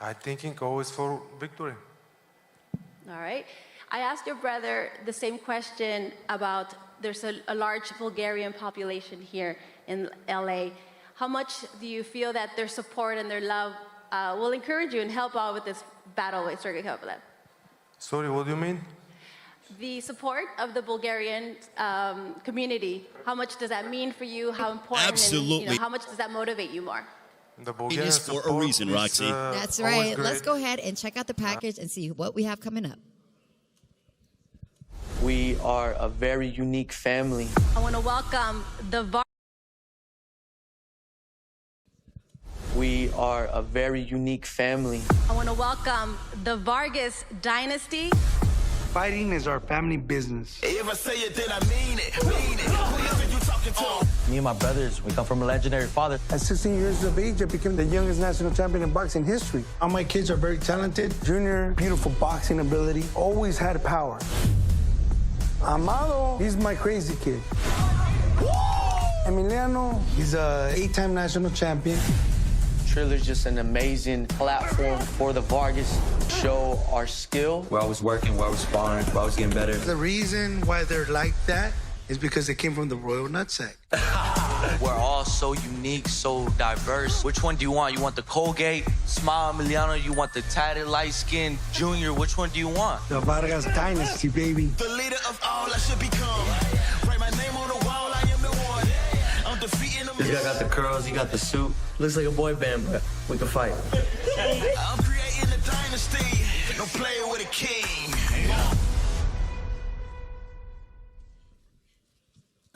I think it goes for victory. All right. I asked your brother the same question about there's a large Bulgarian population here in LA. How much do you feel that their support and their love will encourage you and help out with this battle with Sergey Kovalev? Sorry, what do you mean? The support of the Bulgarian community, how much does that mean for you? How important? Absolutely. And, how much does that motivate you more? The Bulgarian It is for a reason, Roxy. That's right. Let's go ahead and check out the package and see what we have coming up. We are a very unique family. I want to welcome the We are a very unique family. I want to welcome the Vargas dynasty. Fighting is our family business. If I say it, then I mean it. Whoever you talking to. Me and my brothers, we come from a legendary father. At 16 years of age, I became the youngest national champion in boxing history. All my kids are very talented. Junior, beautiful boxing ability, always had power. Amado, he's my crazy kid. Emiliano, he's a 8-time national champion. Triller's just an amazing platform for the Vargas to show our skill. While I was working, while I was sparring, while I was getting better. The reason why they're like that is because they came from the royal nutsack. We're all so unique, so diverse. Which one do you want? You want the Colgate, Smile Emiliano? You want the tatted, light-skinned Junior? Which one do you want? The Vargas dynasty, baby. The leader of all I should become. Write my name on the wall, I am the one. I'm defeating them. This guy got the curls, he got the suit. Looks like a boy band, but we can fight. I'm creating a dynasty. No playing with a king.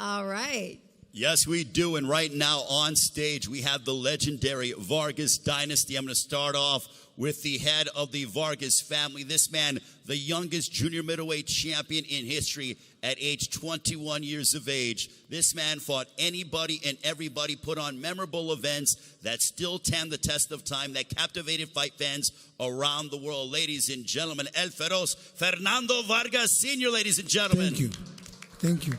All right. Yes, we do. And right now on stage, we have the legendary Vargas dynasty. I'm going to start off with the head of the Vargas family. This man, the youngest junior middleweight champion in history at age 21 years of age. This man fought anybody and everybody, put on memorable events that still stand the test of time, that captivated fight fans around the world. Ladies and gentlemen, El Feroz Fernando Vargas Sr., ladies and gentlemen. Thank you. Thank you.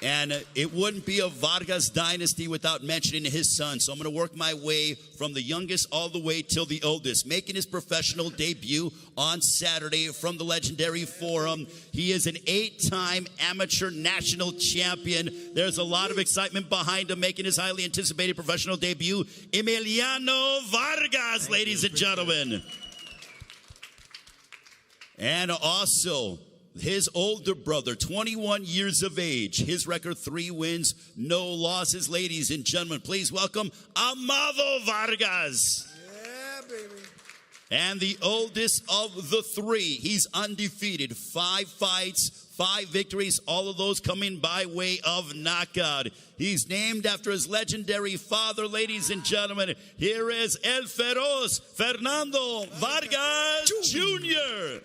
And it wouldn't be a Vargas dynasty without mentioning his son. So I'm going to work my way from the youngest all the way till the oldest. Making his professional debut on Saturday from the legendary Forum. He is an 8-time amateur national champion. There's a lot of excitement behind him, making his highly anticipated professional debut. Emiliano Vargas, ladies and gentlemen. And also his older brother, 21 years of age. His record, 3 wins, no losses. Ladies and gentlemen, please welcome Amado Vargas. Yeah, baby. And the oldest of the 3. He's undefeated. 5 fights, 5 victories, all of those coming by way of knockout. He's named after his legendary father, ladies and gentlemen. Here is El Feroz Fernando Vargas Jr.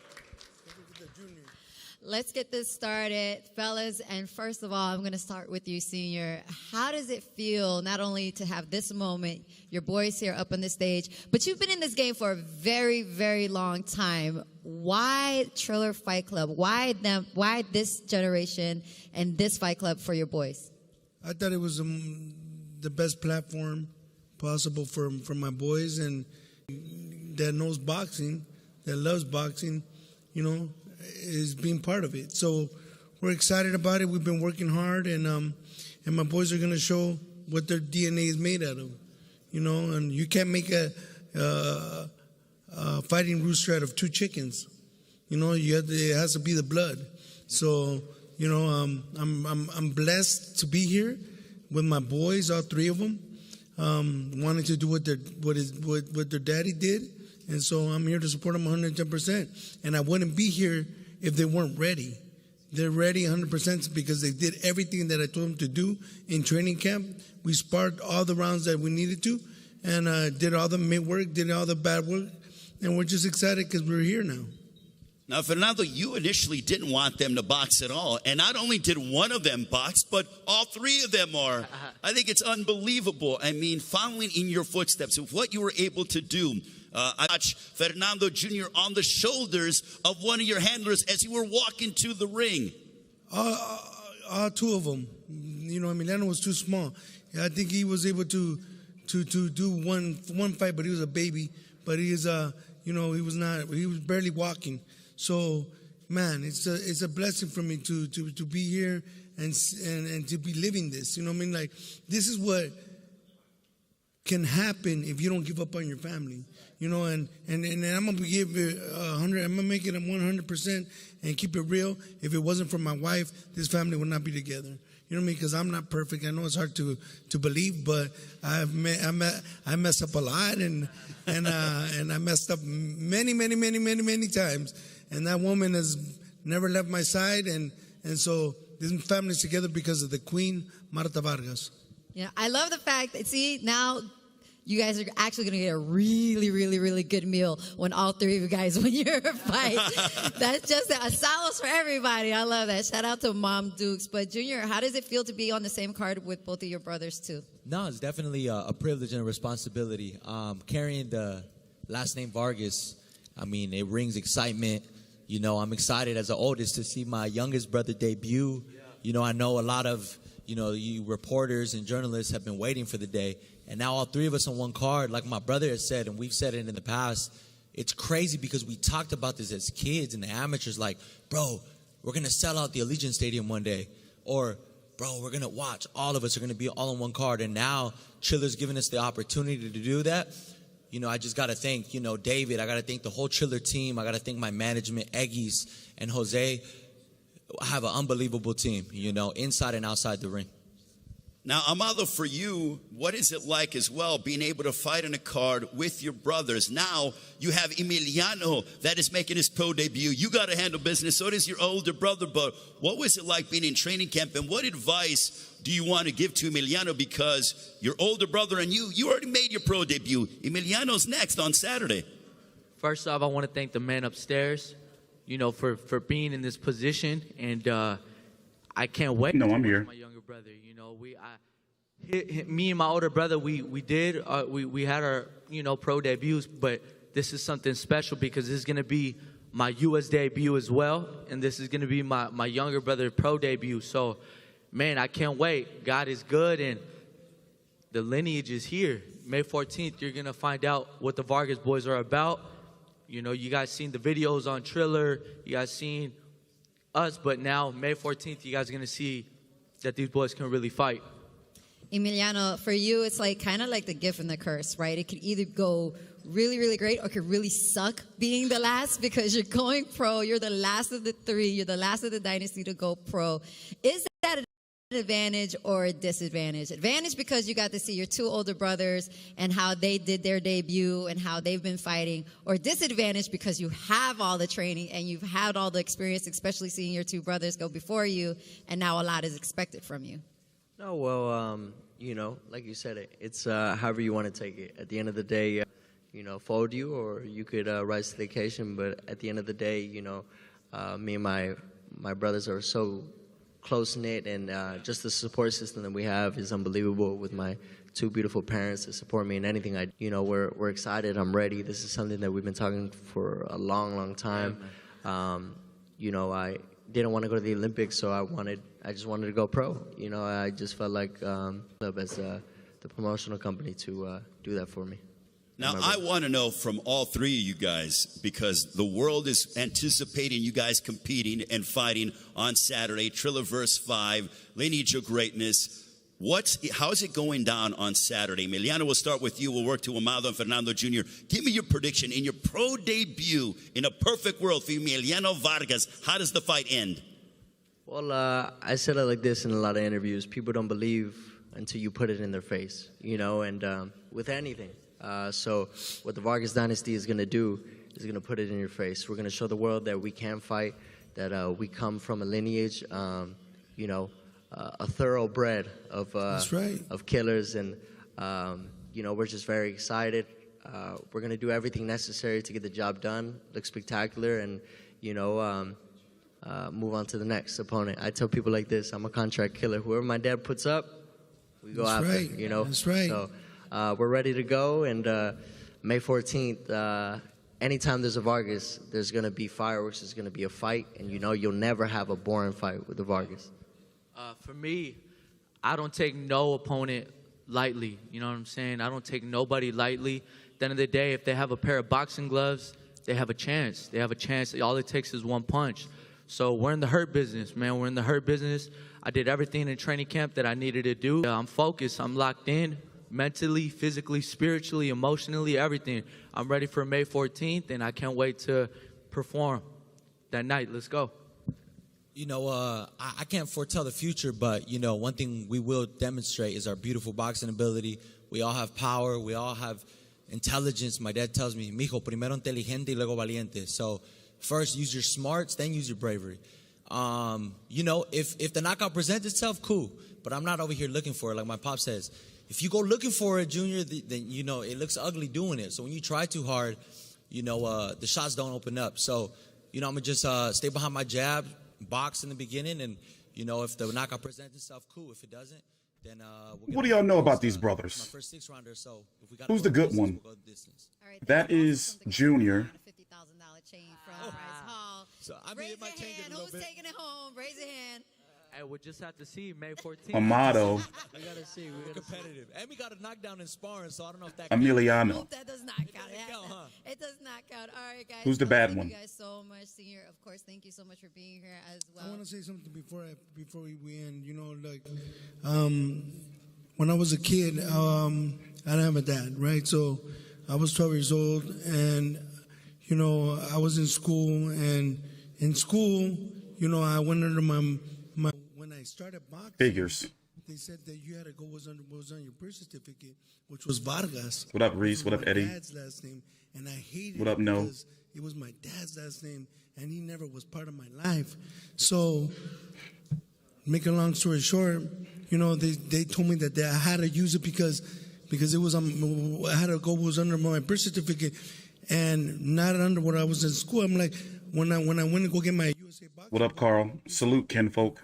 Let's get this started, fellas. And first of all, I'm going to start with you, Senior. How does it feel not only to have this moment, your boys here up on the stage, but you've been in this game for a very, very long time. Why Triller Fight Club? Why them? Why this generation and this fight club for your boys? I thought it was the best platform possible for my boys, and that knows boxing, that loves boxing, you know, is being part of it. So we're excited about it. We've been working hard, and my boys are going to show what their DNA is made out of, you know. And you can't make a fighting rooster out of 2 chickens, you know. It has to be the blood. So, you know, I'm blessed to be here with my boys, all 3 of them, wanting to do what their daddy did. And so I'm here to support them 110%. And I wouldn't be here if they weren't ready. They're ready 100% because they did everything that I told them to do in training camp. We sparred all the rounds that we needed to, and did all the mid work, did all the bad work. And we're just excited because we're here now. Now, Fernando, you initially didn't want them to box at all. And not only did one of them box, but all 3 of them are. I think it's unbelievable. I mean, following in your footsteps of what you were able to do. I watched Fernando Jr. on the shoulders of one of your handlers as you were walking to the ring. All 2 of them. You know, Emiliano was too small. I think he was able to do one fight, but he was a baby. but he is he was barely walking. So, man, it's a blessing for me to be here and to be living this. You know what I mean? Like, this is what can happen if you don't give up on your family. You know, and I'm gonna give it 100. I'm gonna make it 100% and keep it real. If it wasn't for my wife, this family would not be together. You know what I mean? Because I'm not perfect. I know it's hard to believe, but I mess up a lot, and I messed up many times. And that woman has never left my side, and so this family's together because of the Queen, Marta Vargas. Yeah, I love the fact that, see, now you guys are actually going to get a really, really, really good meal when all three of you guys win your fight. That's just a solace for everybody. I love that. Shout out to Mom Dukes. But, Junior, how does it feel to be on the same card with both of your brothers, too? No, it's definitely a privilege and a responsibility. Carrying the last name Vargas, I mean, it brings excitement. You know, I'm excited as the oldest to see my youngest brother debut. You know, I know a lot of, you reporters and journalists have been waiting for the day. And now all three of us on one card, like my brother has said, and we've said it in the past, it's crazy because we talked about this as kids and the amateurs, like, bro, we're going to sell out the Allegiant Stadium one day. Or, bro, we're going to watch. All of us are going to be all on one card. And now Triller's giving us the opportunity to do that. You know, I just got to thank, David. I got to thank the whole Triller team. I got to thank my management, Eggies and Jose. I have an unbelievable team, inside and outside the ring. Now, Amado, for you, what is it like as well being able to fight in a card with your brothers? Now you have Emiliano that is making his pro debut. You got to handle business. So does your older brother. But what was it like being in training camp? And what advice do you want to give to Emiliano? Because your older brother and you already made your pro debut. Emiliano's next on Saturday. First off, I want to thank the man upstairs, for being in this position. And I can't wait. No, I'm here. My younger brother, me and my older brother, we had our, pro debuts, but this is something special because this is going to be my U.S. debut as well, and this is going to be my younger brother pro debut. So, man, I can't wait. God is good, and the lineage is here. May 14th, you're going to find out what the Vargas boys are about. You guys seen the videos on Triller. You guys seen us, but now, May 14th, you guys are going to see that these boys can really fight. Emiliano, for you, it's kind of like the gift and the curse, right? It could either go really, really great or it could really suck being the last because you're going pro. You're the last of the three. You're the last of the dynasty to go pro. Is that an advantage or a disadvantage? Advantage because you got to see your two older brothers and how they did their debut and how they've been fighting, or disadvantage because you have all the training and you've had all the experience, especially seeing your two brothers go before you, and now a lot is expected from you. No, well, like you said, it's however you want to take it. At the end of the day, fold you, or you could rise to the occasion. But at the end of the day, me and my brothers are so close-knit, and just the support system that we have is unbelievable with my two beautiful parents to support me in anything I do. We're excited. I'm ready. This is something that we've been talking for a long, long time. I didn't want to go to the Olympics, so I just wanted to go pro. I just felt like as the promotional company to do that for me. Now, I want to know from all three of you guys, because the world is anticipating you guys competing and fighting on Saturday, Triller vs. 5, Lineage of Greatness. How is it going down on Saturday? Emiliano, we'll start with you. We'll work to Amado and Fernando Jr. Give me your prediction. In your pro debut, in a perfect world for Emiliano Vargas, how does the fight end? Well, I said it like this in a lot of interviews. People don't believe until you put it in their face, and with anything. So what the Vargas dynasty is going to do is going to put it in your face. We're going to show the world that we can fight, that we come from a lineage, a thoroughbred of That's right. of killers, and we're just very excited. We're going to do everything necessary to get the job done, look spectacular, and move on to the next opponent. I tell people like this: I'm a contract killer. Whoever my dad puts up, we go That's after. Right. That's right. So we're ready to go, and May 14th. Anytime there's a Vargas, there's going to be fireworks. There's going to be a fight, and you'll never have a boring fight with the Vargas. For me, I don't take no opponent lightly. You know what I'm saying? I don't take nobody lightly. At the end of the day, if they have a pair of boxing gloves, they have a chance. They have a chance. All it takes is one punch. So we're in the hurt business, man. We're in the hurt business. I did everything in training camp that I needed to do. I'm focused. I'm locked in mentally, physically, spiritually, emotionally, everything. I'm ready for May 14th, and I can't wait to perform that night. Let's go. You know, I can't foretell the future, but, you know, one thing we will demonstrate is our beautiful boxing ability. We all have power. We all have intelligence. My dad tells me, mijo, primero inteligente y luego valiente. So first use your smarts, then use your bravery. You know, if the knockout presents itself, cool. But I'm not over here looking for it. Like my pop says, if you go looking for it, Junior, then, you know, it looks ugly doing it. So when you try too hard, you know, the shots don't open up. So, you know, I'm going to just stay behind my jab, box in the beginning, and, you know, if the knockout presents itself, cool. If it doesn't, then what do y'all know about these brothers? My first 6-rounder, so if we Who's the good one? All right, That is Junior. $50,000 chain from Bryce Hall. So, I mean, Raise it might your change hand. it a little Who's bit. taking it home? Raise your hand. Hey, we'll just have to see May 14th. Amato. We gotta see. We gotta see. Competitive. And we got a knockdown in sparring, so I don't know if that Emiliano. That does not count. It does not count. All right, guys. Who's the bad thank one? you guys so much, Senior. Of course, thank you so much for being here as well. I want to say something before we end. You know, like when I was a kid, I didn't have a dad, right? So I was 12 years old, and you know, I was in school, and in school, you know, I went under my when I started boxing. Figures. They said that you had to go what was on your birth certificate, which was Vargas. What up, Reese? What up, My Eddie? dad's last name, and I hated What up, it No? because it was my dad's last name, and he never was part of my life. So, make a long story short, you know, they told me that I had to use it because it was I had to go what was under my birth certificate, and not under what I was in school. I'm like, when I went to go get my USA boxing. What up, Carl? Salute, kinfolk.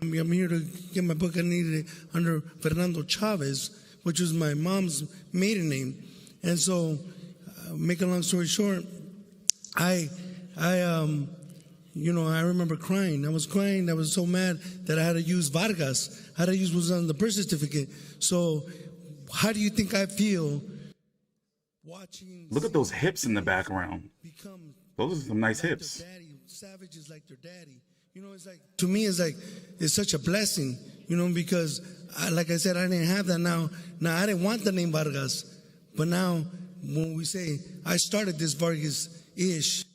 I'm here to get my book. I needed it under Fernando Chavez, which was my mom's maiden name. And so, make a long story short, I remember crying. I was crying. I was so mad that I had to use Vargas. I had to use what was on the birth certificate. So, how do you think I feel watching? Look at those hips in the background. Those are some nice hips. Daddy, Savage is like their daddy. You know, it's like, to me, it's such a blessing, you know, because, like I said, I didn't have that now. Now, I didn't want the name Vargas. But now, when we say, I started this Vargas-ish.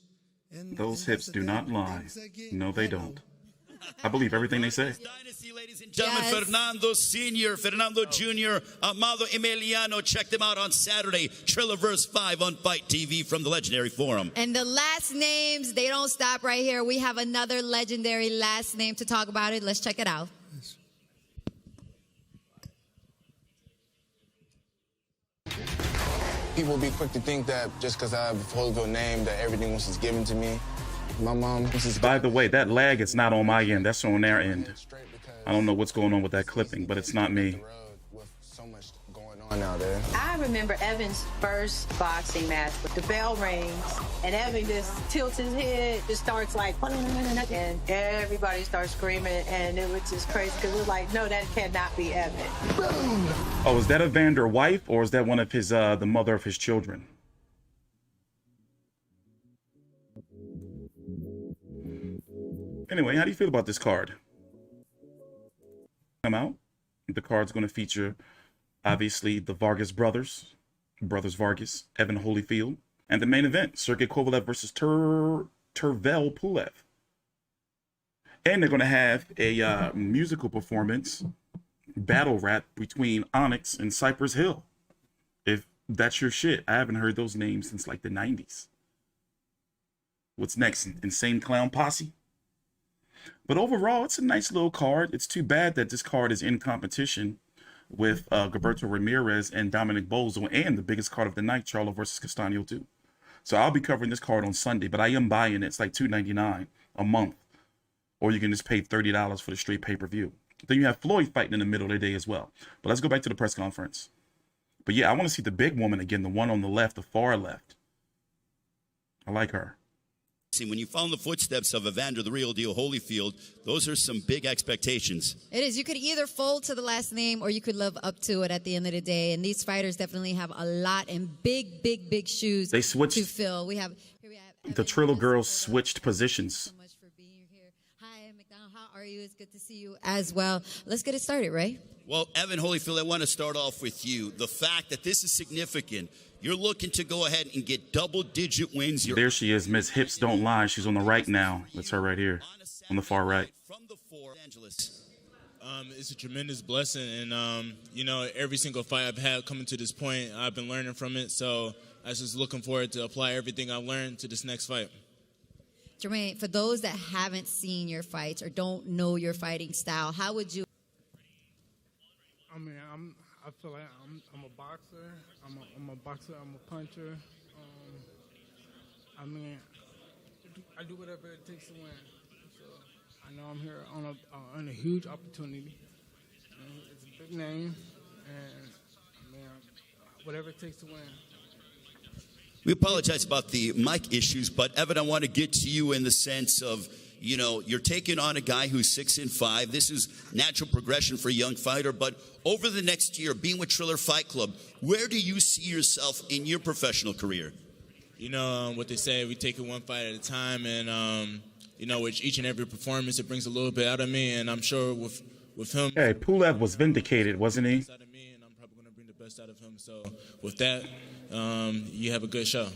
Those hips do not lie. No, they don't. I believe everything they say. Dynasty, ladies and gentlemen, Fernando Sr., Fernando Jr., Amado Emiliano. Check them out on Saturday, Trillaverse 5 on Fight TV from the Legendary Forum. And the last names, they don't stop right here. We have another legendary last name to talk about it. Let's check it out. People be quick to think that just because I have a Foleville name that everything was just given to me. My mom, By the way, that lag is not on my end. That's on their end. I don't know what's going on with that clipping, but it's not me. on out there. I remember Evan's first boxing match. The bell rings, and Evan just tilts his head, just starts like, and everybody starts screaming, and it was just crazy because it was like, no, that cannot be Evan. Oh, is that Evander wife, or is that one of his, the mother of his children? Anyway, how do you feel about this card? Come out. The card's going to feature, obviously, the Vargas brothers Vargas, Evan Holyfield, and the main event, Sergey Kovalev versus Tervel Pulev. And they're going to have a musical performance, battle rap between Onyx and Cypress Hill. If that's your shit, I haven't heard those names since like the 90s. What's next? Insane Clown Posse? But overall, it's a nice little card. It's too bad that this card is in competition with Gilberto Ramirez and Dominic Bozo, and the biggest card of the night, Charlo versus Castano too. So I'll be covering this card on Sunday, but I am buying it. It's like $2.99 a month. Or you can just pay $30 for the straight pay-per-view. Then you have Floyd fighting in the middle of the day as well. But let's go back to the press conference. But yeah, I want to see the big woman again, the one on the left, the far left. I like her. When you follow in the footsteps of Evander, the real deal, Holyfield, those are some big expectations. It is. You could either fold to the last name or you could live up to it at the end of the day. And these fighters definitely have a lot and big shoes They switched to fill. Here we have the Trillo girls switched positions. so much for being here. Hi, McDonald. How are you? It's good to see you as well. Let's get it started, Ray. Well, Evan Holyfield, I want to start off with you. The fact that this is significant. You're looking to go ahead and get double-digit wins. There she is, Miss Hips Don't Lie. She's on the right now. That's her right here, on the far right. From the Los Angeles. It's a tremendous blessing, and you know, every single fight I've had coming to this point, I've been learning from it. So I was just looking forward to apply everything I've learned to this next fight. Jermaine, for those that haven't seen your fights or don't know your fighting style, how would you? I mean, I feel like I'm a boxer. I'm a boxer. I'm a puncher. I mean, I do whatever it takes to win. So I know I'm here on a huge opportunity. And it's a big name, and I mean, whatever it takes to win. We apologize about the mic issues, but Evan, I want to get to you in the sense of, you know, you're taking on a guy who's 6-5. This is natural progression for a young fighter, but over the next year, being with Triller Fight Club, where do you see yourself in your professional career? You know, what they say, we take it one fight at a time, and, you know, with each and every performance, it brings a little bit out of me, and I'm sure with him. Hey, Pulev was vindicated, wasn't he? Out of me, and I'm probably going to bring the best out of him. So with that, you have a good show.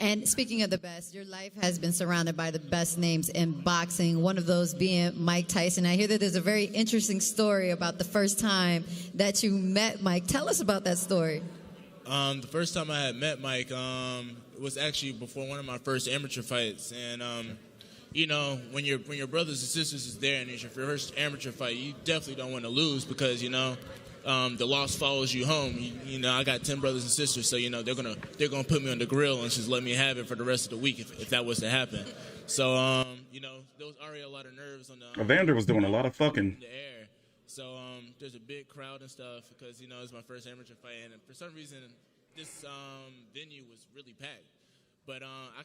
And speaking of the best, your life has been surrounded by the best names in boxing, one of those being Mike Tyson. I hear that there's a very interesting story about the first time that you met Mike. Tell us about that story. The first time I had met Mike, it was actually before one of my first amateur fights. And, you know, when your brothers and sisters is there and it's your first amateur fight, you definitely don't want to lose because, you know, the loss follows you home. You know, I got 10 brothers and sisters, so you know they're gonna put me on the grill and just let me have it for the rest of the week if that was to happen. So you know, there was already a lot of nerves on the Evander was doing a lot of fucking. in the air. So there's a big crowd and stuff because you know it's my first amateur fight, and for some reason this venue was really packed. But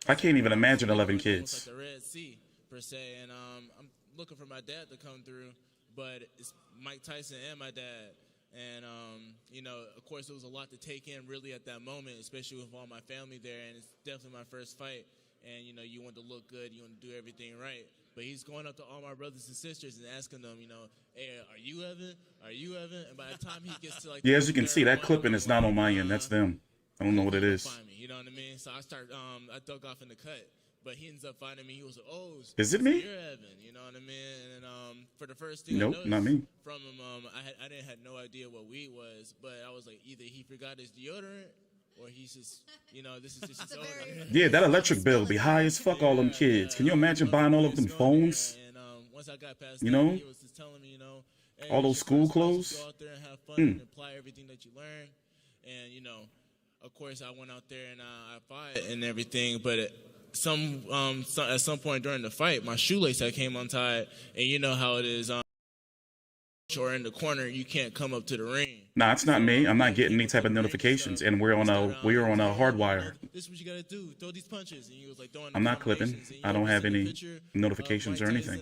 I can't even imagine 11 almost kids. like the Red Sea per se, and I'm looking for my dad to come through, but it's Mike Tyson and my dad. And, you know, of course, there was a lot to take in really at that moment, especially with all my family there. And it's definitely my first fight. And, you know, you want to look good. You want to do everything right. But he's going up to all my brothers and sisters and asking them, you know, hey, are you Evan? Are you Evan? And by the time he gets to, like, Yeah, as you can see, that clipping is not on my end. That's them. I don't know what it is. Find me, you know what I mean? So I dug off in the cut. But he ends up finding me. He was like, oh, Is it me? You're Evan, you know what I mean? And for the first thing Nope, I not me. from him, I didn't have no idea what weed was, but I was like, either he forgot his deodorant or he's just, you know, this is just his odor. Yeah, that electric bill be high as fuck, all them kids. Can you imagine buying all of them phones? And once I got past You that, know? he was just telling me, you know, hey, All those school clothes? Go out there and have fun and apply everything that you learn. And, you know, of course, I went out there and I fought and everything, but at some point during the fight, my shoelace had came untied, and you know how it is. Or in the corner, you can't come up to the ring. Nah, it's not me. I'm not getting any type of notifications, and we're on a hardwire. This is what you gotta do. Throw these punches, and he was like throwing. I'm not clipping. I don't have any notifications or anything.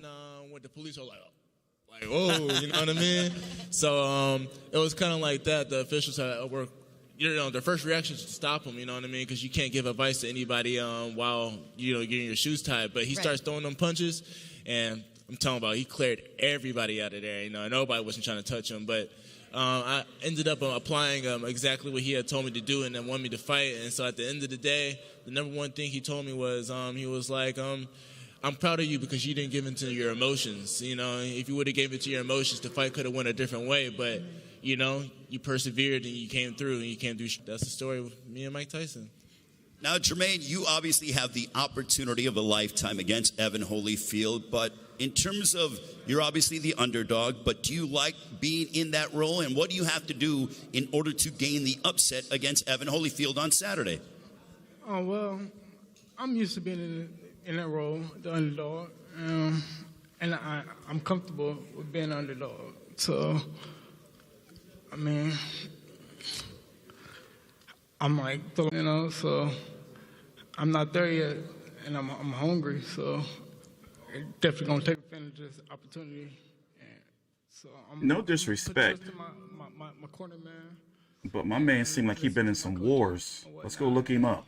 When the police were like, whoa, you know what I mean? So it was kind of like that. The officials had work. You know, their first reaction is to stop him, you know what I mean? Because you can't give advice to anybody while, you know, getting your shoes tied. But he starts throwing them punches, and I'm talking about he cleared everybody out of there. You know, nobody wasn't trying to touch him. But I ended up applying exactly what he had told me to do and then wanted me to fight. And so at the end of the day, the number one thing he told me was he was like, I'm proud of you because you didn't give in to your emotions. You know, if you would have gave in to your emotions, the fight could have went a different way. But, you know, you persevered and you came through and you came through. That's the story with me and Mike Tyson. Now, Jermaine, you obviously have the opportunity of a lifetime against Evan Holyfield, but in terms of, you're obviously the underdog, but do you like being in that role, and what do you have to do in order to gain the upset against Evan Holyfield on Saturday? Oh, well, I'm used to being in that role, the underdog, and I'm comfortable with being an underdog. So, I mean, I'm like, you know, so I'm not there yet, and I'm hungry, so definitely gonna take advantage of this opportunity. And so I'm No disrespect, put trust in my corner man. but my man seemed like he'd been in some wars. Let's go look him up.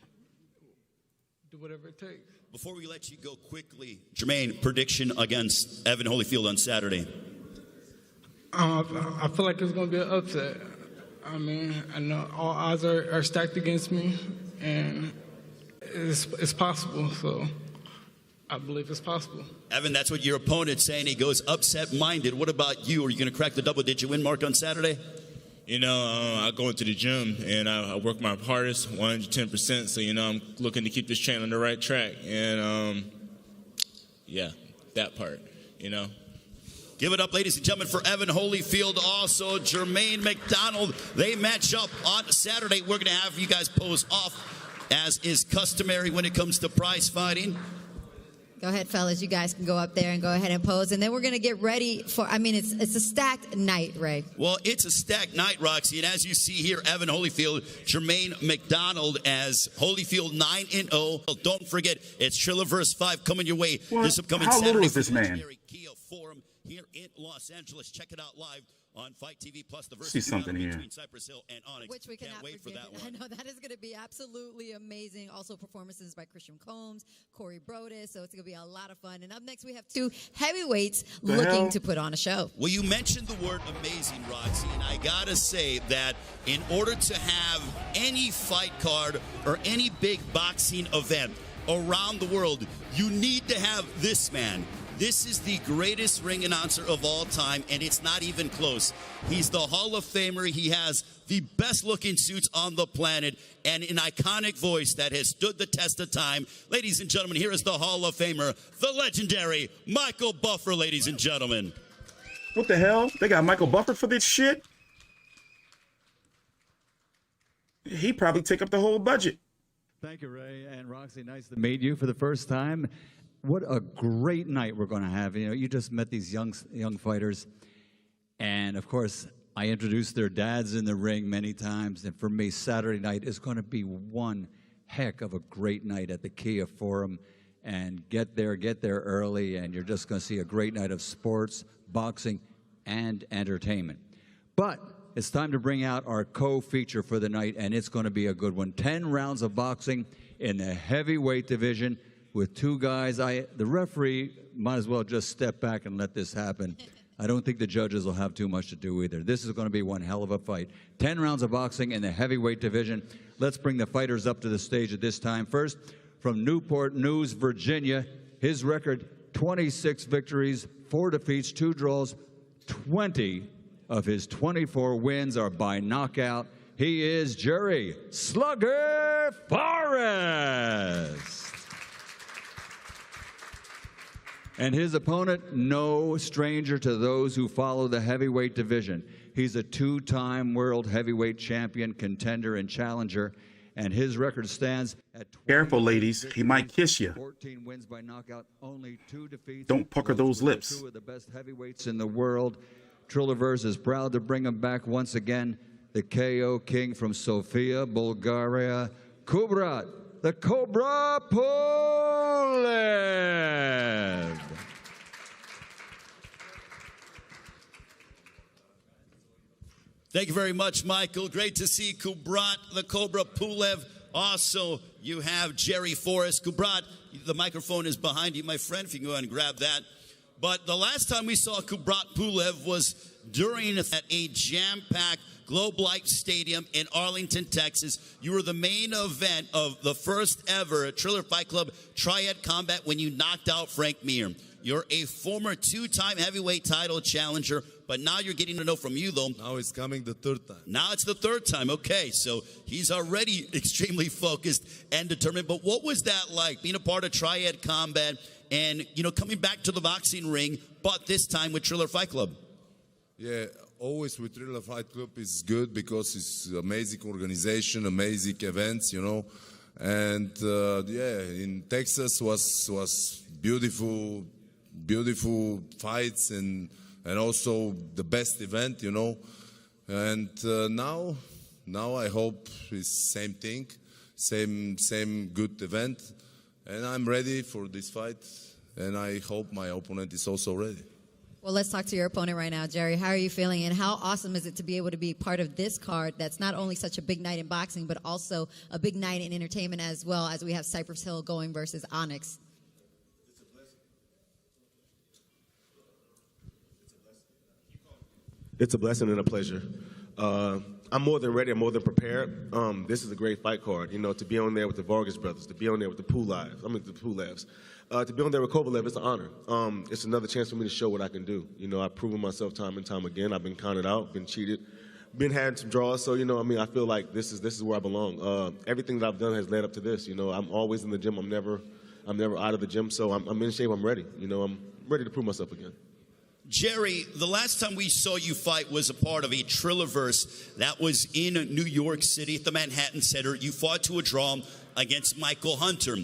Do whatever it takes. Before we let you go quickly, Jermaine, prediction against Evan Holyfield on Saturday. I feel like it's going to be an upset. I mean, I know all odds are stacked against me, and it's possible. So I believe it's possible. Evan, that's what your opponent's saying. He goes upset-minded. What about you? Are you going to crack the double-digit win mark on Saturday? You know, I go into the gym and I work my hardest, 110%. So, you know, I'm looking to keep this train on the right track. And, yeah, that part, you know. Give it up, ladies and gentlemen, for Evan Holyfield. Also, Jermaine McDonald. They match up on Saturday. We're going to have you guys pose off, as is customary when it comes to prize fighting. Go ahead, fellas. You guys can go up there and go ahead and pose. And then we're going to get ready for, I mean, it's a stacked night, Ray. Well, it's a stacked night, Roxy. And as you see here, Evan Holyfield, Jermaine McDonald as Holyfield 9-0. Don't forget, it's Triller vs. 5 coming your way this upcoming How Saturday. little is this man? Kia Forum here in Los Angeles. Check it out live on Fight TV Plus. The See something here. between Cypress Hill and Onyx. Which we cannot wait for forget. that one. I know that is going to be absolutely amazing. Also performances by Christian Combs, Corey Brodus. So it's going to be a lot of fun. And up next, we have two heavyweights looking to put on a show. Well, you mentioned the word amazing, Roxy, and I got to say that in order to have any fight card or any big boxing event around the world, you need to have this man. This is the greatest ring announcer of all time, and it's not even close. He's the Hall of Famer. He has the best-looking suits on the planet and an iconic voice that has stood the test of time. Ladies and gentlemen, here is the Hall of Famer, the legendary Michael Buffer, ladies and gentlemen. What the hell? They got Michael Buffer for this shit? He probably take up the whole budget. Thank you, Ray and Roxy. Nice to meet you for the first time. What a great night we're going to have. You know, you just met these young fighters, and of course, I introduced their dads in the ring many times. And for me, Saturday night is going to be one heck of a great night at the Kia Forum. And get there early, and you're just going to see a great night of sports, boxing, and entertainment. But it's time to bring out our co-feature for the night, and it's going to be a good one. 10 rounds of boxing in the heavyweight division with two guys. The referee might as well just step back and let this happen. I don't think the judges will have too much to do either. This is going to be one hell of a fight. 10 rounds of boxing in the heavyweight division. Let's bring the fighters up to the stage at this time. First, from Newport News, Virginia, his record, 26 victories, 4 defeats, 2 draws, 20 of his 24 wins are by knockout. He is Jerry Slugger Forrest. And his opponent, no stranger to those who follow the heavyweight division. He's a 2-time world heavyweight champion, contender, and challenger. And his record stands at 20. Careful, ladies. He might kiss you. 14 wins by knockout, only 2 defeats. Don't pucker those lips. 2 of the best heavyweights in the world. Trillerverse is proud to bring him back once again. The KO King from Sofia, Bulgaria, Kubrat, the Cobra Pulev. Thank you very much, Michael. Great to see Kubrat, the Cobra Pulev. Also, you have Jerry Forrest. Kubrat, the microphone is behind you, my friend, if you can go ahead and grab that. But the last time we saw Kubrat Pulev was during at a jam-packed Globe Life Stadium in Arlington, Texas. You were the main event of the first ever Triller Fight Club Triad Combat when you knocked out Frank Mir. You're a former 2-time heavyweight title challenger, but now you're getting to know from you, though. Now it's coming the 3rd time. Now it's the 3rd time. Okay, so he's already extremely focused and determined. But what was that like, being a part of Triad Combat and, you know, coming back to the boxing ring, but this time with Triller Fight Club? Yeah, always with Triller Fight Club is good because it's amazing organization, amazing events, you know. And, yeah, in Texas was beautiful fights and also the best event, you know. And now I hope it's same thing, same good event. And I'm ready for this fight, and I hope my opponent is also ready. Well, let's talk to your opponent right now, Jerry. How are you feeling, and how awesome is it to be able to be part of this card that's not only such a big night in boxing, but also a big night in entertainment as well, as we have Cypress Hill going versus Onyx? It's a blessing and a pleasure. I'm more than ready. I'm more than prepared. This is a great fight card. You know, to be on there with the Vargas brothers, to be on there with the Pulevs, to be on there with Kovalev, it's an honor. It's another chance for me to show what I can do. You know, I've proven myself time and time again. I've been counted out, been cheated, been had some draws. So, you know, I mean, I feel like this is where I belong. Everything that I've done has led up to this. You know, I'm always in the gym. I'm never out of the gym. So I'm in shape. I'm ready. You know, I'm ready to prove myself again. Jerry, the last time we saw you fight was a part of a Trilliverse that was in New York City at the Manhattan Center. You fought to a draw against Michael Hunter.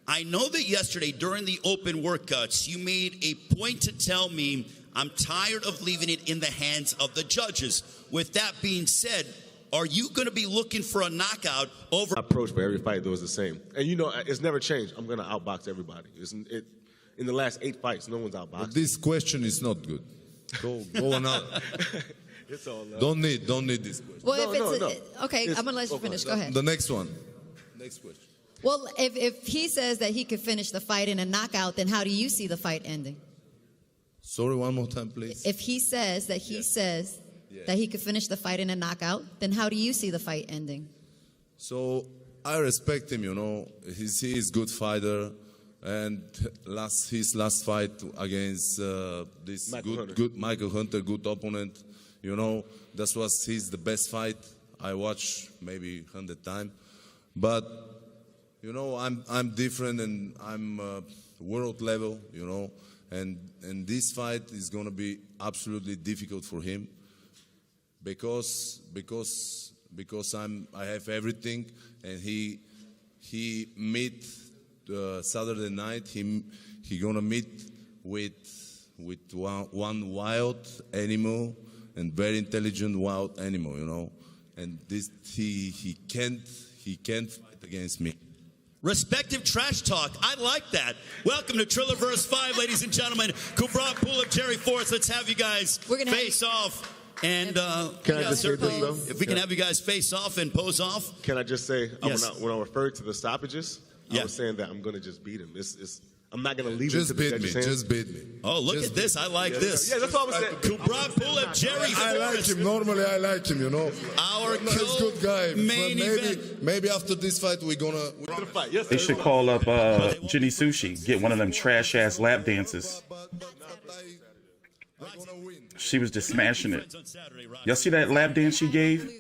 I know that yesterday during the open workouts, you made a point to tell me, I'm tired of leaving it in the hands of the judges. With that being said, are you going to be looking for a knockout over? My approach for every fight was the same. And, you know, it's never changed. I'm going to outbox everybody. In the last 8 fights, no one's outboxed. But this question is not good. Go on out. It's all love. Don't need this question. Well, okay, I'm going to let you finish. Go ahead. The next one. Next question. Well, if he says that he could finish the fight in a knockout, then how do you see the fight ending? Sorry, one more time, please. If he says that that he could finish the fight in a knockout, then how do you see the fight ending? So I respect him, you know. He is a good fighter. And his last fight against this good Michael Hunter, good opponent, you know, that was the best fight I watched maybe 100 times. But you know, I'm different and I'm world level, you know, and this fight is gonna be absolutely difficult for him because I have everything, and he meet. Saturday night, he gonna meet with one wild animal, and very intelligent wild animal, you know, and this he can't fight against me. Respective trash talk. I like that. Welcome to Trilliverse 5, ladies and gentlemen. Kubrat, Pulev, Jerry, Forrest. Let's have you guys face off. And can I just say this, though? If we can have you guys face off and pose off. Can I just say, yes. when I referred to the stoppages, I was saying that I'm going to just beat him. I'm not going to leave just it to the judge's hands. Just beat me. Oh, look at this. I like this. Yeah, that's what I was saying. Kubrat, Pulev, Jerry, I like him. Normally, I like him, you know. Our nice, good guy. Main event. Maybe after this fight, we're gonna fight. Yes, they should call up Jenny Sushi, get one of them trash-ass lap dances. She was just smashing it. Y'all see that lap dance she gave?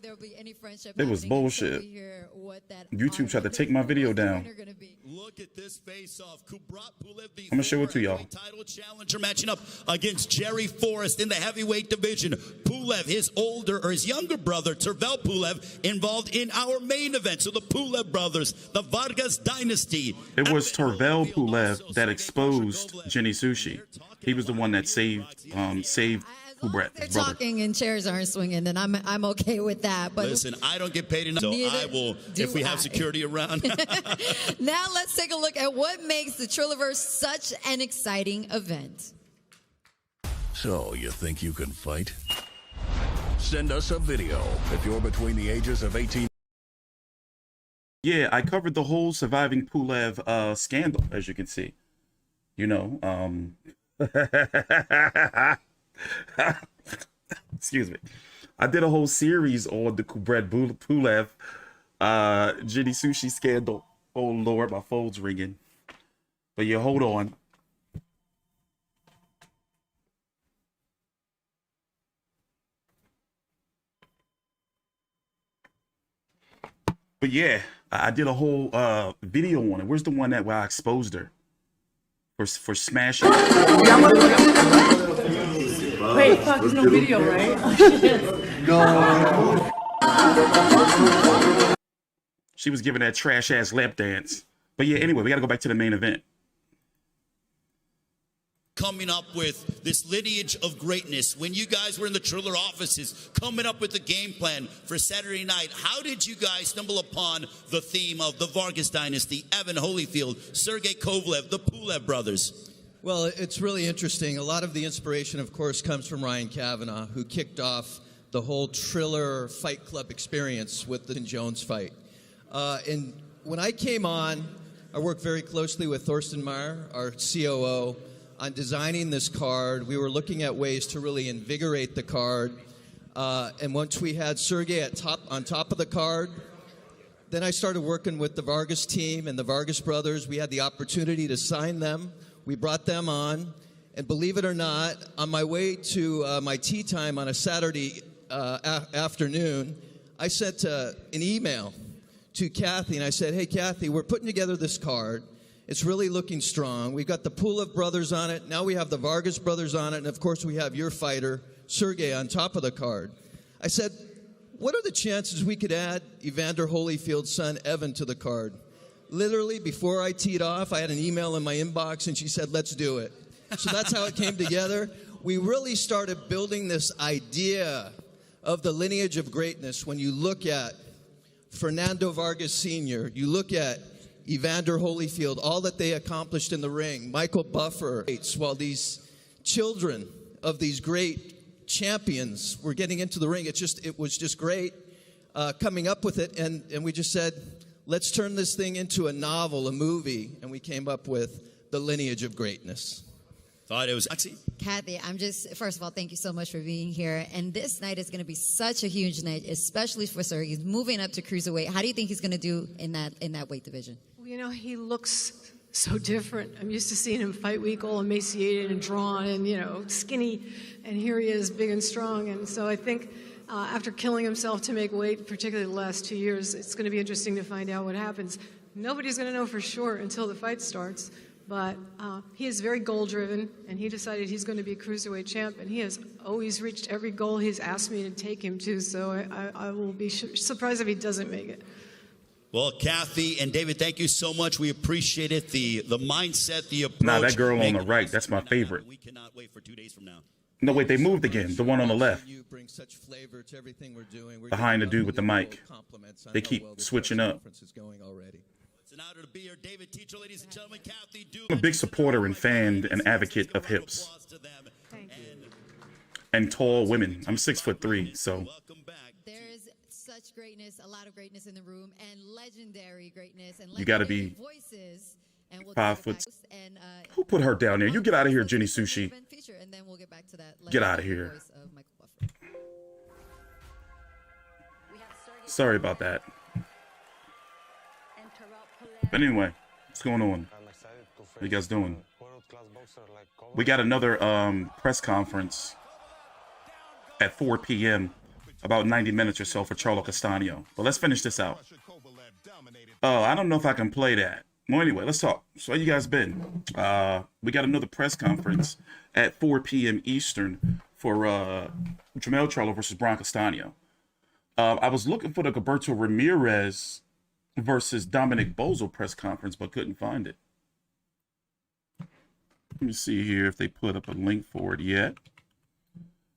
It was bullshit. YouTube tried to take my video down. Look at this face-off. Kubrat, Pulev, I'm gonna show it to y'all. Title challenger matching up against Jerry Forrest in the heavyweight division. Pulev, his younger brother, Tervel Pulev, involved in our main event. So the Pulev brothers, the Vargas dynasty. It was Tervel Pulev that exposed Jenny Sushi. He was the one that saved Kubrat. They're talking and chairs aren't swinging, then I'm okay with that. But listen, I don't get paid enough, so I will if we have security around. Now let's take a look at what makes the Trilliverse such an exciting event. So, you think you can fight? Send us a video if you're between the ages of 18. Yeah, I covered the whole surviving Pulev scandal, as you can see. You know, excuse me. I did a whole series on the Kubrat Pulev Jenny Sushi scandal. Oh Lord, my phone's ringing. But yeah, hold on. But yeah, I did a whole video on it. Where's the one where I exposed her for smashing? Wait, fuck, there's no video, right? No. She was giving that trash ass lap dance. But yeah, anyway, we gotta go back to the main event. coming up with this lineage of greatness, when you guys were in the Triller offices coming up with the game plan for Saturday night, how did you guys stumble upon the theme of the Vargas dynasty, Evan Holyfield, Sergey Kovalev, the Pulev brothers? Well, it's really interesting. A lot of the inspiration, of course, comes from Ryan Kavanaugh, who kicked off the whole Triller Fight Club experience with the Jones fight. And when I came on, I worked very closely with Thorsten Meyer, our COO, on designing this card. We were looking at ways to really invigorate the card. And once we had Sergey on top of the card, then I started working with the Vargas team and the Vargas brothers. We had the opportunity to sign them. We brought them on. And believe it or not, on my way to my tea time on a Saturday afternoon, I sent an email to Kathy, and I said, hey, Kathy, we're putting together this card. It's really looking strong. We've got the Pulev brothers on it. Now we have the Vargas brothers on it. And, of course, we have your fighter, Sergey, on top of the card. I said, what are the chances we could add Evander Holyfield's son, Evan, to the card? Literally, before I teed off, I had an email in my inbox, and she said, let's do it. So that's how it came together. We really started building this idea of the lineage of greatness. When you look at Fernando Vargas Sr., you look at Evander Holyfield, all that they accomplished in the ring, Michael Buffer, while these children of these great champions were getting into the ring, it was just great coming up with it, and we just said, let's turn this thing into a novel, a movie, and we came up with the lineage of greatness. Thought it was Kathy, first of all, thank you so much for being here. And this night is going to be such a huge night, especially for Sergey. He's moving up to cruiserweight. How do you think he's going to do in that weight division? Well, you know, he looks so different. I'm used to seeing him fight week all emaciated and drawn and, you know, skinny. And here he is, big and strong. And so I think after killing himself to make weight, particularly the last 2 years, it's going to be interesting to find out what happens. Nobody's going to know for sure until the fight starts. But he is very goal-driven, and he decided he's going to be a cruiserweight champ, and he has always reached every goal he's asked me to take him to, so I will be surprised if he doesn't make it. Well, Kathy and David, thank you so much. We appreciate it, the mindset, the approach. Nah, that girl on the right, that's my favorite. We cannot wait for 2 days from now. No, wait, they moved again. The one on the left. You bring such flavor to everything we're doing. Behind the dude with the mic. They keep switching up. It's an honor to be here. David Teacher, ladies and gentlemen, Kathy I'm a big supporter and fan and advocate of hips and tall women. I'm 6'3", so There's such greatness, a lot of greatness in the room, and legendary greatness. And you got to be voices. And we'll 5 foot. Who put her down there? You get out of here, Jenny Sushi. Get out of here. Sorry about that. But anyway, what's going on? What you guys doing? We got another press conference at 4 p.m. about 90 minutes or so for Charlo Castano. But let's finish this out. Oh, I don't know if I can play that. Well, anyway, let's talk. So how you guys been? We got another press conference at 4 p.m. Eastern for Jermell Charlo versus Browne Castano. I was looking for the Gilberto Ramirez versus Dominic Bozo press conference, but couldn't find it. Let me see here if they put up a link for it yet.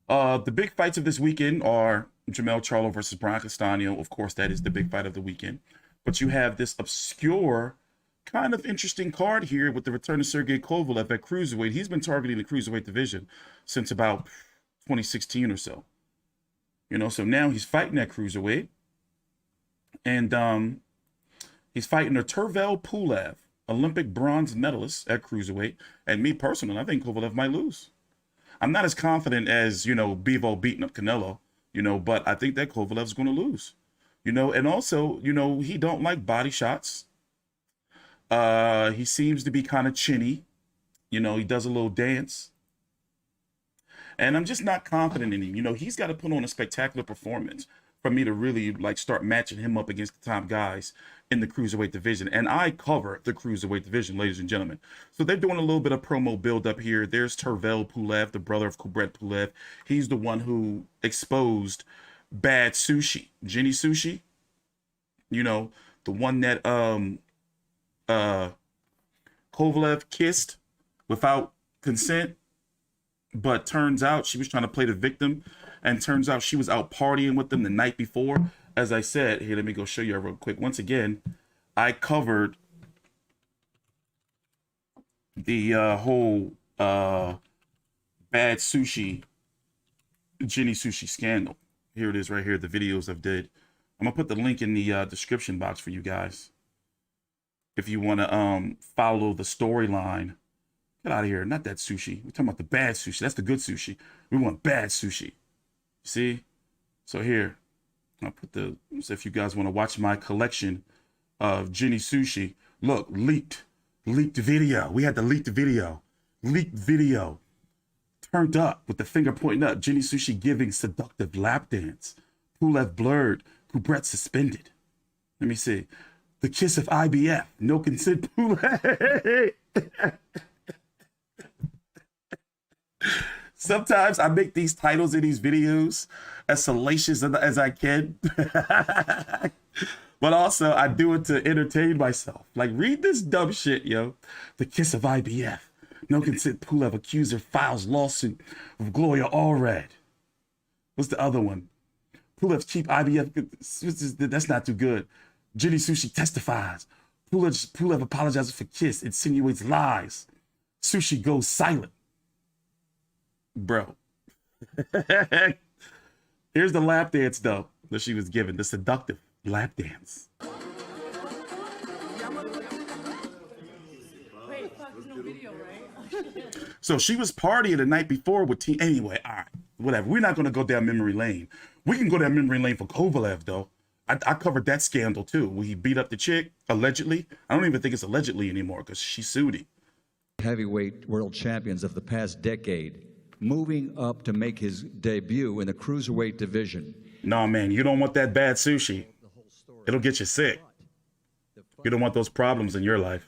The big fights of this weekend are Jermell Charlo versus Browne Castano. Of course, that is the big fight of the weekend. But you have this obscure, kind of interesting card here with the return of Sergey Kovalev at cruiserweight. He's been targeting the cruiserweight division since about 2016 or so. You know, so now he's fighting at cruiserweight. And he's fighting a Tervel Pulev, Olympic bronze medalist at cruiserweight. And me personally, I think Kovalev might lose. I'm not as confident as, you know, Bivol beating up Canelo, you know, but I think that Kovalev's going to lose. You know, and also, you know, he don't like body shots. He seems to be kind of chinny. You know, he does a little dance. And I'm just not confident in him. You know, he's got to put on a spectacular performance for me to really, like, start matching him up against the top guys in the cruiserweight division. And I cover the cruiserweight division, ladies and gentlemen. So they're doing a little bit of promo build-up here. There's Tervel Pulev, the brother of Kubrat Pulev. He's the one who exposed Bad Sushi, Jenny Sushi. You know, the one that Kovalev kissed without consent. But turns out she was trying to play the victim, and turns out she was out partying with them the night before. As I said, here, let me go show you real quick. Once again, I covered the whole bad sushi, Jenny sushi scandal. Here it is right here, the videos I've did. I'm gonna put the link in the description box for you guys. If you want to follow the storyline. Get out of here, not that sushi. We're talking about the bad sushi. That's the good sushi. We want bad sushi. See? So here, I'll put the, so if you guys want to watch my collection of Jenny sushi, look, leaked video. We had the leaked video. Turned up with the finger pointing up. Jenny sushi giving seductive lap dance. Pulev blurred. Kubrat suspended. Let me see. The kiss of IBF. No consent. Pulev. Sometimes I make these titles in these videos as salacious as I can. But also I do it to entertain myself. Like, read this dumb shit, yo. The kiss of IBF. No consent. Pulev accuser files lawsuit of Gloria Allred. What's the other one? Pulev's cheap IBF. That's not too good. Jenny Sushi testifies. Pulev apologizes for kiss. Insinuates lies. Sushi goes silent. Bro. Here's the lap dance, though, that she was given. The seductive lap dance. So she was partying the night before with team. Anyway, all right, whatever. We're not going to go down memory lane. We can go down memory lane for Kovalev, though. I covered that scandal, too, where he beat up the chick, allegedly. I don't even think it's allegedly anymore because she sued him. Heavyweight world champions of the past decade, moving up to make his debut in the cruiserweight division. No, man, you don't want that bad sushi. It'll get you sick. You don't want those problems in your life.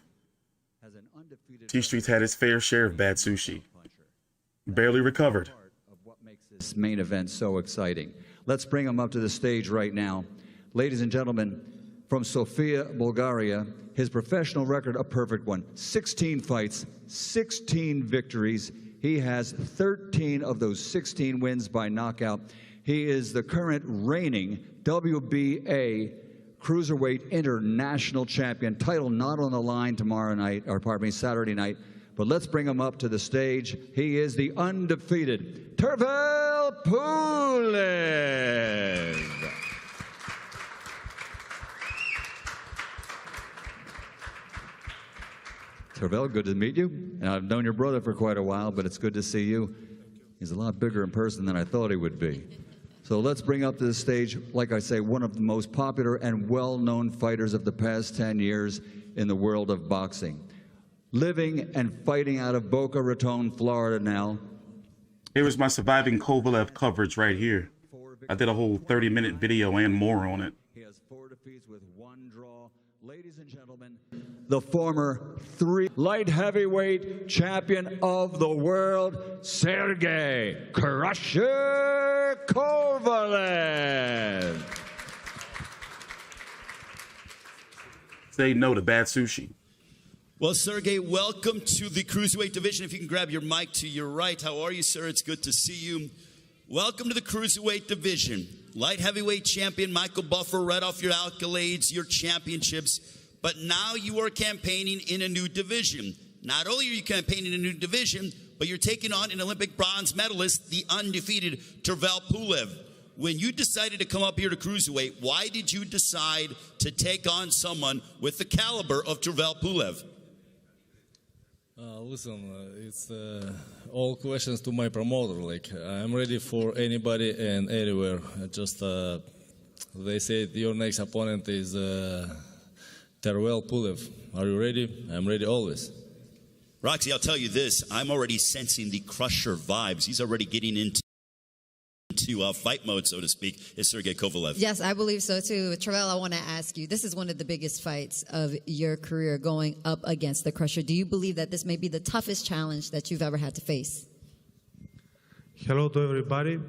T-Street's had his fair share of bad sushi. Barely recovered. This main event so exciting. Let's bring him up to the stage right now. Ladies and gentlemen, from Sofia, Bulgaria, his professional record a perfect one. 16 fights, 16 victories. He has 13 of those 16 wins by knockout. He is the current reigning WBA Cruiserweight International Champion. Title not on the line tomorrow night, or pardon me, Saturday night. But let's bring him up to the stage. He is the undefeated Tervel Pulev. Tervel, good to meet you. And I've known your brother for quite a while, but it's good to see you. He's a lot bigger in person than I thought he would be. So let's bring up to the stage, like I say, one of the most popular and well-known fighters of the past 10 years in the world of boxing. Living and fighting out of Boca Raton, Florida now. Here was my surviving Kovalev coverage right here. I did a whole 30-minute video and more on it. He has 4 defeats with 1 draw. Ladies and gentlemen, the former 3 light heavyweight champion of the world, Sergey Kovalev. Say no to bad sushi. Well, Sergey, welcome to the Cruiserweight division. If you can grab your mic to your right. How are you, sir? It's good to see you. Welcome to the Cruiserweight division. Light heavyweight champion Michael Buffer read off your accolades, your championships, but now you are campaigning in a new division. Not only are you campaigning in a new division, but you're taking on an Olympic bronze medalist, the undefeated Tervel Pulev. When you decided to come up here to Cruiserweight, why did you decide to take on someone with the caliber of Tervel Pulev? Listen, it's all questions to my promoter. Like, I'm ready for anybody and anywhere. Just they said your next opponent is Tervel Pulev. Are you ready? I'm ready always. Roxy, I'll tell you this. I'm already sensing the crusher vibes. He's already getting into fight mode, so to speak, is Sergey Kovalev. Yes, I believe so too. Tervel, I want to ask you, this is one of the biggest fights of your career, going up against the Crusher. Do you believe that this may be the toughest challenge that you've ever had to face? Hello to everybody.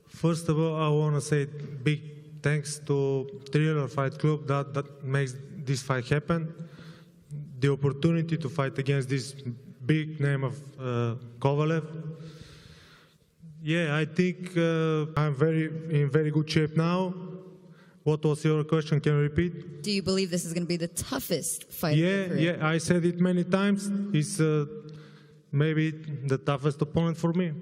First of all, I want to say big thanks to Thriller Fight Club that makes this fight happen. The opportunity to fight against this big name of Kovalev. Yeah, I think I'm in very good shape now. What was your question? Can you repeat? Do you believe this is going to be the toughest fight of your career? Yeah, I said it many times. It's maybe the toughest opponent for me.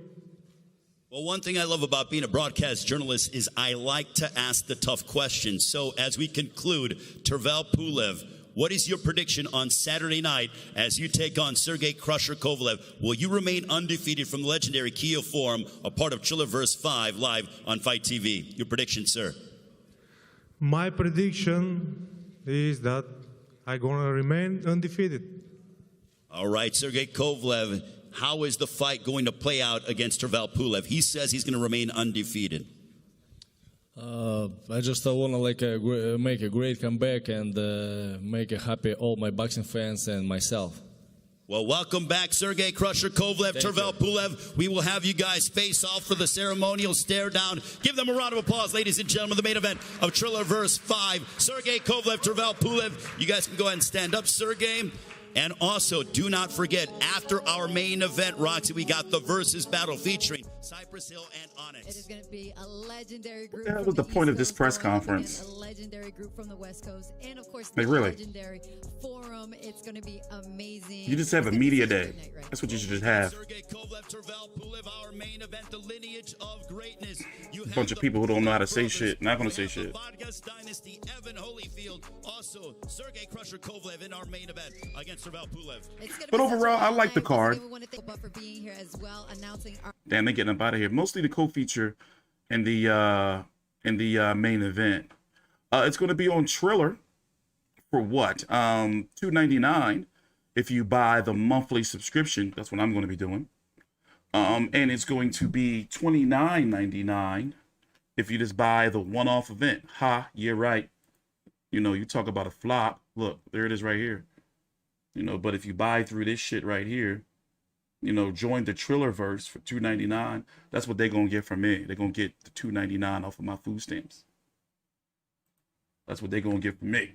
Well, one thing I love about being a broadcast journalist is I like to ask the tough questions. So as we conclude, Tervel Pulev, what is your prediction on Saturday night as you take on Sergey Crusher Kovalev? Will you remain undefeated from the legendary Kyiv Forum, a part of Triller vs. 5, live on Fight TV? Your prediction, sir? My prediction is that I'm going to remain undefeated. All right, Sergey Kovalev, how is the fight going to play out against Tervel Pulev? He says he's going to remain undefeated. I just want to make a great comeback and make happy all my boxing fans and myself. Well, welcome back, Sergey Crusher Kovalev, Tervel Pulev. We will have you guys face off for the ceremonial stare down. Give them a round of applause, ladies and gentlemen. The main event of Triller vs. 5. Sergey Kovalev, Tervel Pulev. You guys can go ahead and stand up, Sergey. And also, do not forget, after our main event, Roxy, we got the Versus battle featuring Cypress Hill and Onyx. It is going to be a legendary group. What the hell was the point of this press conference? A legendary group from the West Coast, and of course, Like, the really? legendary forum. It's going to be amazing. You just have a media day. That's what you should just have. Sergey Kovalev, Tervel Pulev, our main event, the lineage of greatness. You A bunch of people who don't know how to say shit, not gonna say shit. Vargas Dynasty, Evan Holyfield, also Sergey Crusher Kovalev in our main event against Tervel Pulev. But overall, I like the card. For being here as well, announcing our Damn, they're getting up out of here. Mostly the co-feature in the main event. It's going to be on Triller for what? $2.99 if you buy the monthly subscription. That's what I'm going to be doing. And it's going to be $29.99 if you just buy the one-off event. Ha, you're right. You know, you talk about a flop. Look, there it is right here. You know, but if you buy through this shit right here, you know, join the Trillerverse for $2.99. That's what they're gonna get from me. They're gonna get the $2.99 off of my food stamps. That's what they're gonna get from me.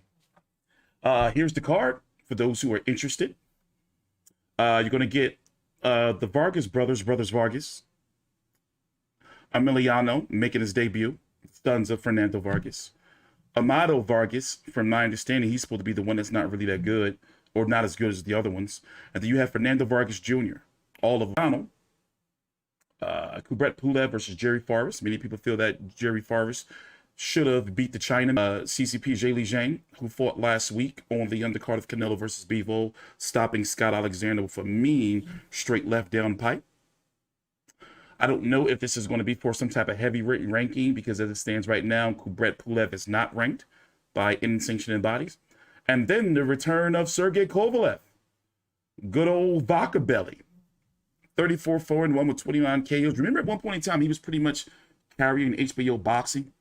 Here's the card for those who are interested. You're gonna get the Vargas brothers, Vargas. Emiliano making his debut, sons of Fernando Vargas. Amado Vargas, from my understanding, he's supposed to be the one that's not really that good, or not as good as the other ones. And then you have Fernando Vargas Jr., all of Browne. Kubrat Pulev versus Jerry Forrest. Many people feel that Jerry Forrest should have beat the Chinaman, CCP Zheli Zhang, who fought last week on the undercard of Canelo versus Bivol, stopping Scott Alexander with a mean straight left down pipe. I don't know if this is going to be for some type of heavy ranking, because as it stands right now, Kubrat Pulev is not ranked by any sanctioned bodies. And then the return of Sergey Kovalev. Good old vodka belly. 34-4-1 with 29 KOs. Remember at one point in time, he was pretty much carrying HBO boxing.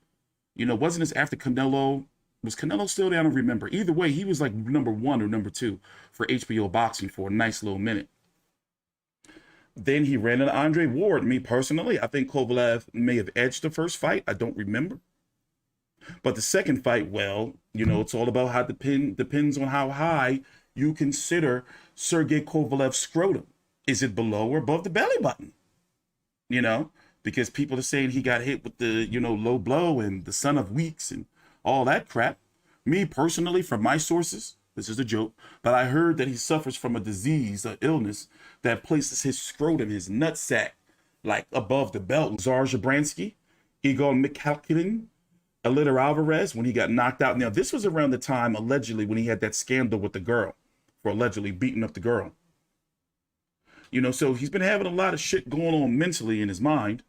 You know, wasn't this after Canelo? Was Canelo still there? I don't remember. Either way, he was like number 1 or number 2 for HBO boxing for a nice little minute. Then he ran into Andre Ward. Me personally, I think Kovalev may have edged the first fight. I don't remember. But the second fight, well, you know, it's all about how depends on how high you consider Sergey Kovalev's scrotum. Is it below or above the belly button? You know, because people are saying he got hit with the, you know, low blow and the son of weeks and all that crap. Me personally, from my sources, this is a joke, but I heard that he suffers from a disease, an illness that places his scrotum, his nutsack, like above the belt. Czar Jabransky, Igor Mikhalkin, Alida Alvarez, when he got knocked out. Now, this was around the time, allegedly, when he had that scandal with the girl for allegedly beating up the girl. You know, so he's been having a lot of shit going on mentally in his mind.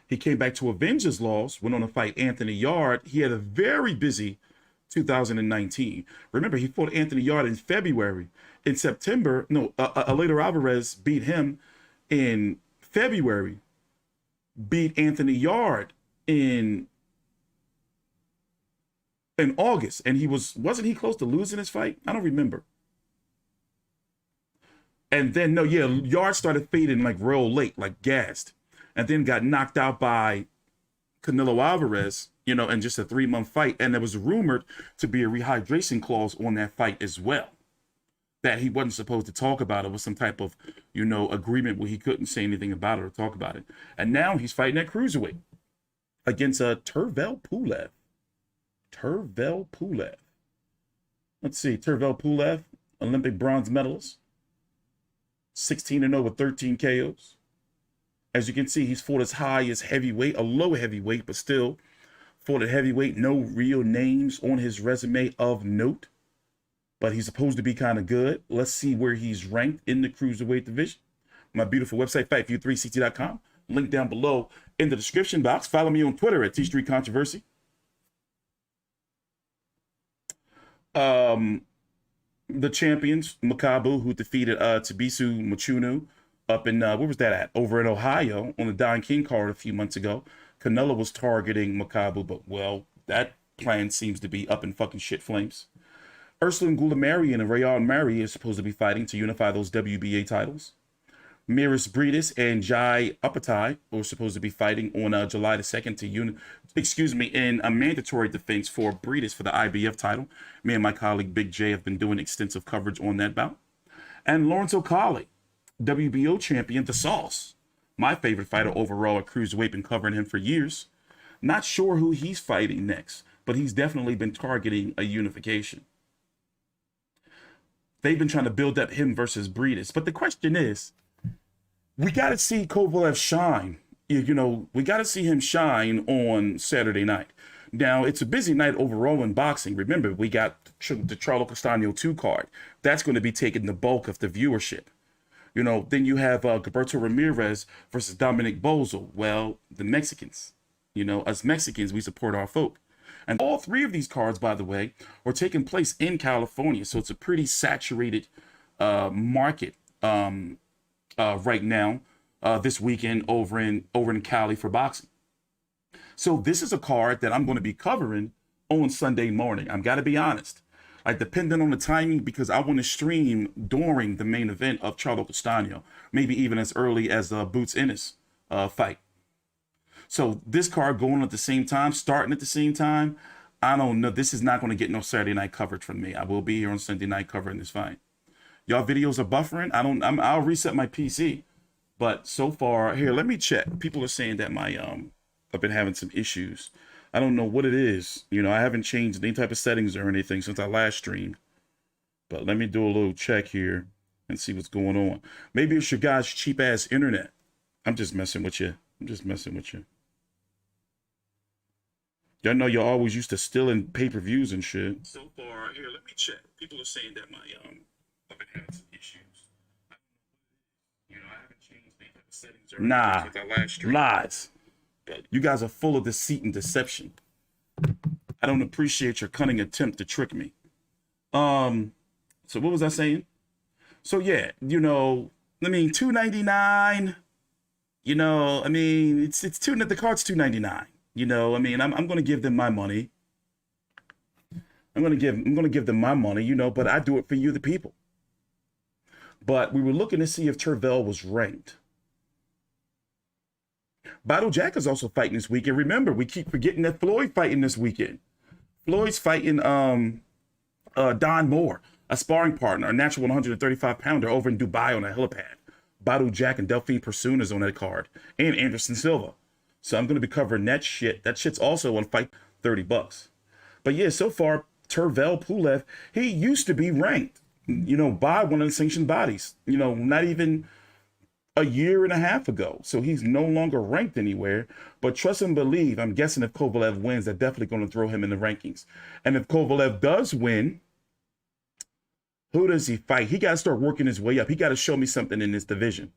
He came back to avenge his loss, went on to fight Anthony Yard. He had a very busy 2019. Remember, he fought Anthony Yard in February. In September, Alida Alvarez beat him in February, beat Anthony Yard in August, and wasn't he close to losing his fight? I don't remember. And then Yard started fading like real late, like gassed, and then got knocked out by Canelo Alvarez, you know, in just a 3-month fight. And there was rumored to be a rehydration clause on that fight as well. that he wasn't supposed to talk about it, was some type of, you know, agreement where he couldn't say anything about it or talk about it. And now he's fighting at cruiserweight against Tervel Pulev. Tervel Pulev. Let's see, Tervel Pulev, Olympic bronze medalist, 16-0 with 13 KOs. As you can see, he's fought as high as heavyweight, a low heavyweight, but still fought at heavyweight. No real names on his resume of note, but he's supposed to be kind of good. Let's see where he's ranked in the cruiserweight division. My beautiful website, fightview3ct.com. Link down below in the description box. Follow me on Twitter at T Street Controversy. The champions, Makabu, who defeated Tabisu Machunu up in, where was that at? Over in Ohio on the Don King card a few months ago. Canelo was targeting Makabu, but, well, that plan seems to be up in fucking shit flames. Ursula Gulamarian and Rayard Mary is supposed to be fighting to unify those WBA titles. Miris Breedis and Jai Upatai are supposed to be fighting on July the 2nd in a mandatory defense for Breedis for the IBF title. Me and my colleague Big J have been doing extensive coverage on that bout. And Lawrence O'Colly, WBO champion, the Sauce, my favorite fighter overall at cruiserweight, been covering him for years. Not sure who he's fighting next, but he's definitely been targeting a unification. They've been trying to build up him versus Breedis. But the question is, we got to see Kovalev shine. You know, we got to see him shine on Saturday night. Now, it's a busy night overall in boxing. Remember, we got the Charlo Castano 2 card. That's going to be taking the bulk of the viewership. You know, then you have Gilberto Ramirez versus Dominic Bozo. Well, the Mexicans. You know, us Mexicans, we support our folk. And all three of these cards, by the way, are taking place in California. So it's a pretty saturated market right now, this weekend over in Cali for boxing. So this is a card that I'm going to be covering on Sunday morning. I've got to be honest. Like, depending on the timing, because I want to stream during the main event of Charlo Castano, maybe even as early as the Boots Ennis fight. So this card going at the same time, starting at the same time, I don't know. This is not going to get no Saturday night coverage from me. I will be here on Sunday night covering this fight. Y'all videos are buffering. I'll reset my PC. But so far, here, let me check. People are saying that my I've been having some issues. I don't know what it is. You know, I haven't changed any type of settings or anything since I last streamed. But let me do a little check here and see what's going on. Maybe it's your guys' cheap ass internet. I'm just messing with you. Y'all know you're always used to stealing pay-per-views and shit. So far, here, let me check. People are saying that my I've been having some issues. You know, I haven't changed any type of settings or anything since I last streamed. Lies. You guys are full of deceit and deception. I don't appreciate your cunning attempt to trick me. So what was I saying? So yeah, you know, I mean, $2.99. You know, I mean, it's the card's $2.99. You know, I mean, I'm going to give them my money. I'm going to give them my money, you know, but I do it for you, the people. But we were looking to see if Tervel was ranked. Battle Jack is also fighting this weekend. Remember, we keep forgetting that Floyd fighting this weekend. Floyd's fighting Don Moore, a sparring partner, a natural 135-pounder over in Dubai on a helipad. Battle Jack and Delphine Pursoon is on that card, and Anderson Silva. So I'm going to be covering that shit. That shit's also on Fight $30. But yeah, so far, Tervel Pulev, he used to be ranked, you know, by one of the sanctioned bodies, you know, not even a year and a half ago. So he's no longer ranked anywhere. But trust and believe, I'm guessing if Kovalev wins, they're definitely going to throw him in the rankings. And if Kovalev does win, who does he fight? He got to start working his way up. He got to show me something in this division.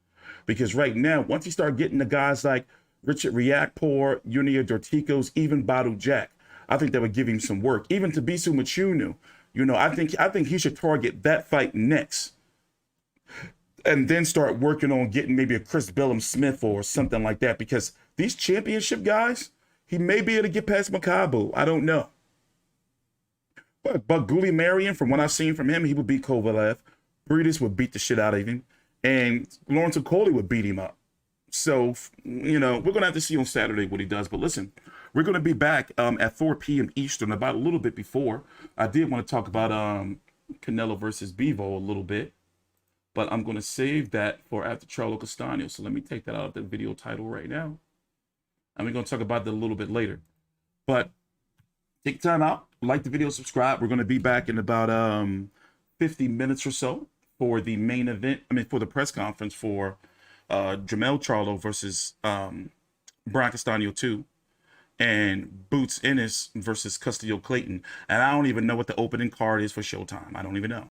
Because right now, once he start getting the guys like Richard Riakporhe, Junior Dorticos, even Battle Jack, I think that would give him some work. Even Tabisu Machunu, you know, I think he should target that fight next. And then start working on getting maybe a Chris Bellum Smith or something like that. Because these championship guys, he may be able to get past Makabu. I don't know. But Guli Marion, from what I've seen from him, he would beat Kovalev. Breedis would beat the shit out of him. And Lawrence O'Coley would beat him up. So, you know, we're going to have to see on Saturday what he does. But listen, we're going to be back at 4 p.m. Eastern, about a little bit before. I did want to talk about Canelo versus Bivol a little bit, but I'm going to save that for after Charlo Castano. So let me take that out of the video title right now. And we're going to talk about that a little bit later. But take time out, like the video, subscribe. We're going to be back in about 50 minutes or so for the main event. I mean, for the press conference for Jermell Charlo versus Browne Castano 2. And Boots Ennis versus Custio Clayton. And I don't even know what the opening card is for Showtime. I don't even know.